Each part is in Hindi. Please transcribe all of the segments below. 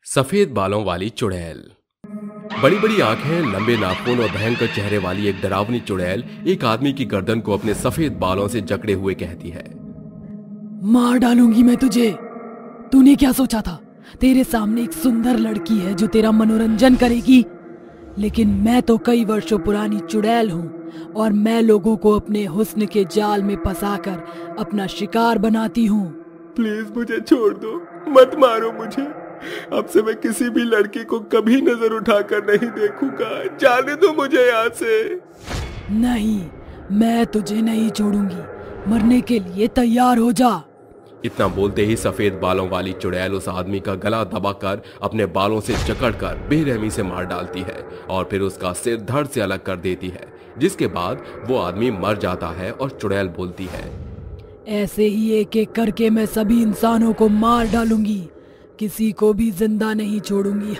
सफेद बालों वाली चुड़ैल। बड़ी बड़ी आंखें, लंबे नाखून और भयंकर चेहरे वाली एक डरावनी चुड़ैल एक आदमी की गर्दन को अपने सफेद बालों से जकड़े हुए कहती है, मार डालूंगी मैं तुझे। तूने क्या सोचा था? तेरे सामने एक सुंदर लड़की है जो तेरा मनोरंजन करेगी, लेकिन मैं तो कई वर्षों पुरानी चुड़ैल हूँ और मैं लोगों को अपने हुस्न के जाल में फंसाकर अपना शिकार बनाती हूँ। प्लीज मुझे छोड़ दो, मत मारो मुझे। अब से मैं किसी भी लड़की को कभी नजर उठाकर नहीं देखूंगा। जाने दो मुझे यहाँ से। नहीं, मैं तुझे नहीं छोड़ूंगी। मरने के लिए तैयार हो जा। इतना बोलते ही सफेद बालों वाली चुड़ैल उस आदमी का गला दबाकर अपने बालों से जकड़कर बेरहमी से मार डालती है और फिर उसका सिर धड़ से अलग कर देती है, जिसके बाद वो आदमी मर जाता है और चुड़ैल बोलती है, ऐसे ही एक एक करके मैं सभी इंसानों को मार डालूंगी, किसी को भी जिंदा नहीं छोड़ूंगी।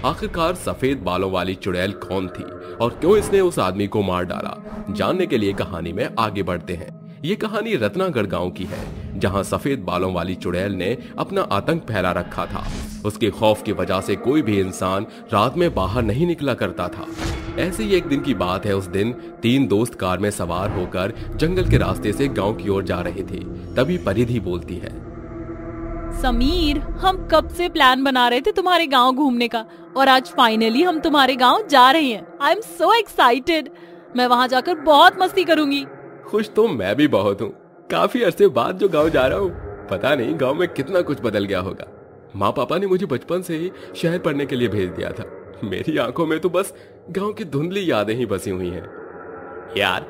आखिरकार सफेद बालों वाली चुड़ैल कौन थी और क्यों इसने उस आदमी को मार डाला, जानने के लिए कहानी में आगे बढ़ते हैं। ये कहानी रत्नागढ़ गांव की है, जहां सफेद बालों वाली चुड़ैल ने अपना आतंक फैला रखा था। उसके खौफ की वजह से कोई भी इंसान रात में बाहर नहीं निकला करता था। ऐसे ही एक दिन की बात है। उस दिन 3 दोस्त कार में सवार होकर जंगल के रास्ते से गांव की ओर जा रहे थे। तभी परिधि बोलती है, समीर, हम कब से प्लान बना रहे थे तुम्हारे गांव घूमने का और आज फाइनली हम तुम्हारे गांव जा रहे हैं। I am so excited. मैं वहां जाकर बहुत मस्ती करूंगी। खुश तो मैं भी बहुत हूँ। काफी अरसे बाद जो गांव जा रहा हूँ, पता नहीं गांव में कितना कुछ बदल गया होगा। माँ पापा ने मुझे बचपन से ही शहर पढ़ने के लिए भेज दिया था। मेरी आंखों में तो बस गांव की धुंधली यादें ही बसी हुई हैं। यार,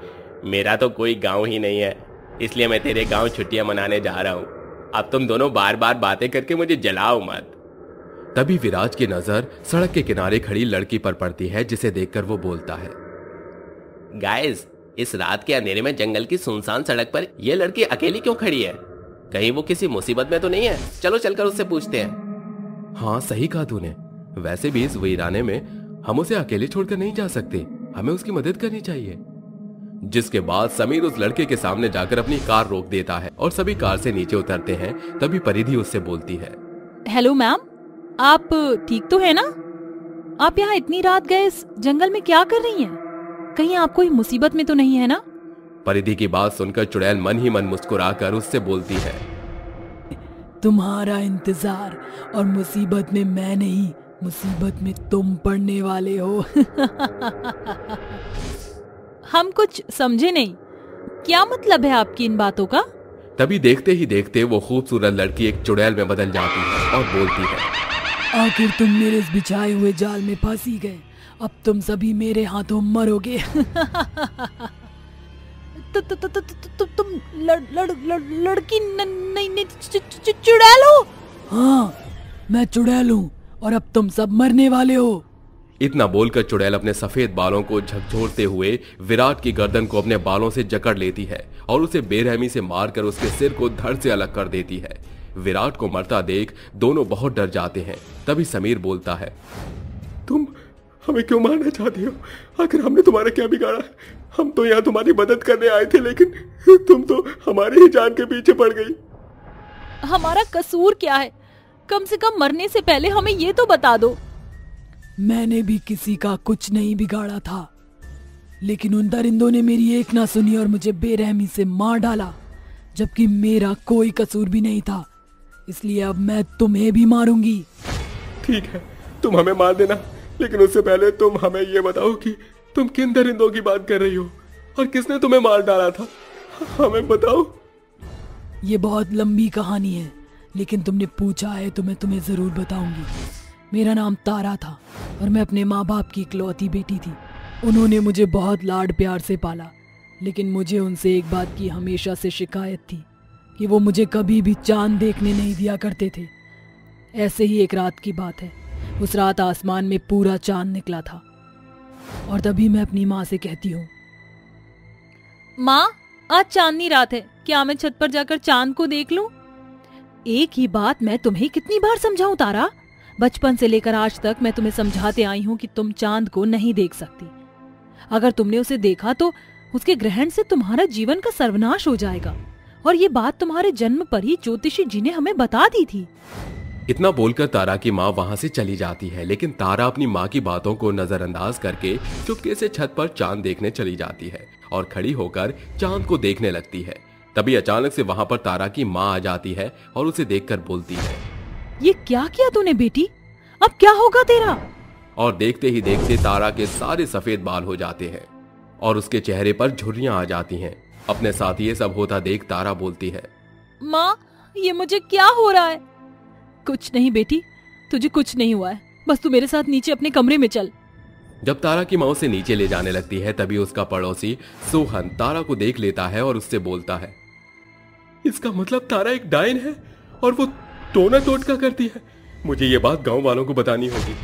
मेरा तो कोई गांव ही नहीं है, इसलिए मैं तेरे गांव छुट्टियां मनाने जा रहा हूँ। अब तुम दोनों बार बार बातें करके मुझे जलाओ मत। तभी विराज की नजर सड़क के किनारे खड़ी लड़की पर पड़ती है, जिसे देखकर वो बोलता है, गाइस, इस रात के अंधेरे में जंगल की सुनसान सड़क पर यह लड़की अकेली क्यों खड़ी है? कहीं वो किसी मुसीबत में तो नहीं है? चलो चलकर उससे पूछते हैं। हाँ, सही कहा तूने। वैसे भी इस वीराने में हम उसे अकेले छोड़कर नहीं जा सकते, हमें उसकी मदद करनी चाहिए। जिसके बाद समीर उस लड़के के सामने जाकर अपनी कार रोक देता है और सभी कार से नीचे उतरते हैं। तभी परिधि उससे बोलती है, हेलो मैम, आप ठीक तो है ना? आप यहाँ इतनी रात गए इस जंगल में क्या कर रही हैं? कहीं आप कोई मुसीबत में तो नहीं है ना? परिधि की बात सुनकर चुड़ैल मन ही मन मुस्कुराकर उससे बोलती है, तुम्हारा इंतजार और मुसीबत में मैं नहीं, मुसीबत में तुम पड़ने वाले हो। हम कुछ समझे नहीं, क्या मतलब है आपकी इन बातों का? तभी देखते ही देखते वो खूबसूरत लड़की एक चुड़ैल में बदल जाती है और बोलती है, आखिर तुम मेरे इस बिछाए हुए जाल में फंसी गए। अब तुम सभी मेरे हाथों मरोगे। तुम लड़की नहीं चुड़ैल हो? हाँ, मैं चुड़ैल हूँ और अब तुम सब मरने वाले हो। इतना बोलकर चुड़ैल अपने सफेद बालों को झकझोरते हुए विराट की गर्दन को अपने बालों से जकड़ लेती है और उसे बेरहमी से मारकर उसके सिर को धड़ से अलग कर देती है। विराट को मरता देख दोनों बहुत डर जाते हैं। तभी समीर बोलता है, तुम हमें क्यों मारना चाहती हो? आखिर हमने तुम्हारा क्या बिगाड़ा? हम तो यहाँ तुम्हारी मदद करने आए थे, लेकिन तुम तो हमारे ही जान के पीछे पड़ गई। हमारा कसूर क्या है? कम से कम मरने से पहले हमें ये तो बता दो। मैंने भी किसी का कुछ नहीं बिगाड़ा था, लेकिन उन दरिंदों ने मेरी एक ना सुनी और मुझे बेरहमी से मार डाला, जबकि मेरा कोई कसूर भी नहीं था। इसलिए अब मैं तुम्हें भी मारूंगी। ठीक है, तुम हमें मार देना, लेकिन उससे पहले तुम हमें ये बताओ कि तुम किन दरिंदों की बात कर रही हो और किसने तुम्हें मार डाला था? हमें बताओ। ये बहुत लंबी कहानी है, लेकिन तुमने पूछा है तो मैं तुम्हें जरूर बताऊंगी। मेरा नाम तारा था और मैं अपने माँ बाप की इकलौती बेटी थी। उन्होंने मुझे बहुत लाड प्यार से पाला, लेकिन मुझे उनसे एक बात की हमेशा से शिकायत थी कि वो मुझे कभी भी चांद देखने नहीं दिया करते थे। ऐसे ही एक रात की बात है। उस रात आसमान में पूरा चांद निकला था और तभी मैं अपनी माँ से कहती हूँ, माँ, आज चांदनी रात है, क्या मैं छत पर जाकर चांद को देख लूं? एक ही बात मैं तुम्हें कितनी बार समझाऊं तारा? बचपन से लेकर आज तक मैं तुम्हें समझाते आई हूँ कि तुम चांद को नहीं देख सकती। अगर तुमने उसे देखा तो उसके ग्रहण से तुम्हारा जीवन का सर्वनाश हो जाएगा और ये बात तुम्हारे जन्म पर ही ज्योतिषी जी ने हमें बता दी थी। इतना बोलकर तारा की माँ वहां से चली जाती है, लेकिन तारा अपनी माँ की बातों को नजरअंदाज करके चुपके से छत पर चांद देखने चली जाती है और खड़ी होकर चांद को देखने लगती है। तभी अचानक से वहां पर तारा की माँ आ जाती है और उसे देखकर बोलती है, ये क्या किया तूने बेटी, अब क्या होगा तेरा? और देखते ही देखते तारा के सारे सफेद बाल हो जाते हैं और उसके चेहरे पर झुर्रियां आ जाती हैं। अपने साथ ये सब होता देख तारा बोलती है, माँ ये मुझे क्या हो रहा है? कुछ नहीं बेटी, तुझे कुछ नहीं हुआ है, बस तू मेरे साथ नीचे अपने कमरे में चल। जब तारा की माँ उसे नीचे ले जाने लगती है तभी उसका पड़ोसी सोहन तारा को देख लेता है और उससे बोलता है, इसका मतलब तारा एक डायन है और वो टोना टोटका करती है। मुझे ये बात गांव वालों को बतानी होगी।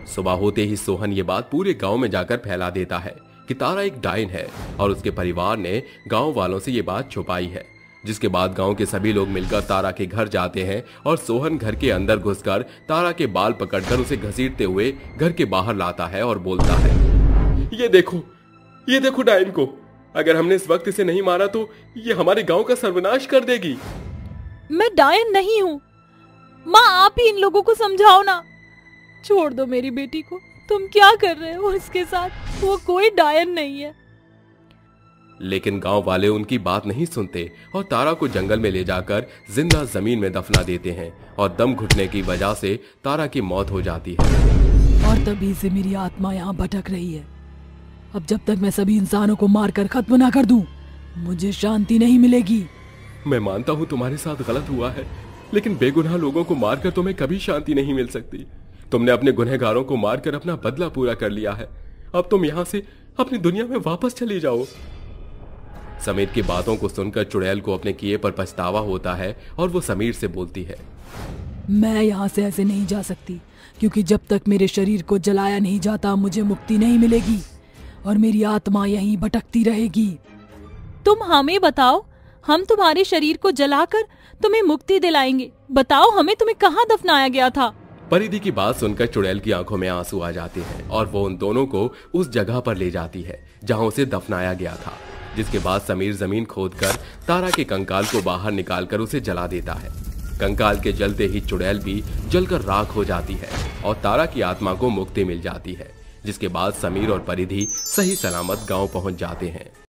सुबह होते ही सोहन ये बात पूरे गांव में जाकर फैला देता है कि तारा एक डायन है और उसके परिवार ने गांव वालों से ये बात छुपाई है। जिसके बाद गांव के सभी लोग मिलकर तारा के घर जाते हैं और सोहन घर के अंदर घुसकर तारा के बाल पकड़कर उसे घसीटते हुए घर के बाहर लाता है और बोलता है, ये देखो डायन को, अगर हमने इस वक्त इसे नहीं मारा तो ये हमारे गांव का सर्वनाश कर देगी। मैं डायन नहीं हूँ माँ, आप ही इन लोगों को समझाओ ना। छोड़ दो मेरी बेटी को, तुम क्या कर रहे हो उसके साथ, वो कोई डायन नहीं है। लेकिन गांव वाले उनकी बात नहीं सुनते और तारा को जंगल में ले जाकर जिंदा जमीन में दफना देते हैं और दम घुटने की वजह से तारा की मौत हो जाती है। और तभी से मेरी आत्मा यहाँ भटक रही है। अब जब तक मैं सभी इंसानों को मारकर खत्म ना कर दूं, मुझे शांति नहीं मिलेगी। मैं मानता हूँ तुम्हारे साथ गलत हुआ है, लेकिन बेगुनाह लोगों को मारकर तुम्हें कभी शांति नहीं मिल सकती। तुमने अपने गुनहगारों को मारकर अपना बदला पूरा कर लिया है। अब तुम यहाँ से अपनी दुनिया में वापस चली जाओ। समीर की बातों को सुनकर चुड़ैल को अपने किए पर पछतावा होता है और वो समीर से बोलती है, मैं यहाँ से ऐसे नहीं जा सकती, क्योंकि जब तक मेरे शरीर को जलाया नहीं जाता मुझे मुक्ति नहीं मिलेगी और मेरी आत्मा यहीं भटकती रहेगी। तुम हमें बताओ, हम तुम्हारे शरीर को जलाकर तुम्हें मुक्ति दिलाएंगे। बताओ हमें, तुम्हें कहाँ दफनाया गया था? परिधि की बात सुनकर चुड़ैल की आंखों में आंसू आ जाते हैं और वो उन दोनों को उस जगह पर ले जाती है जहां उसे दफनाया गया था। जिसके बाद समीर जमीन खोदकर तारा के कंकाल को बाहर निकालकर उसे जला देता है। कंकाल के जलते ही चुड़ैल भी जलकर राख हो जाती है और तारा की आत्मा को मुक्ति मिल जाती है। जिसके बाद समीर और परिधि सही सलामत गांव पहुंच जाते हैं।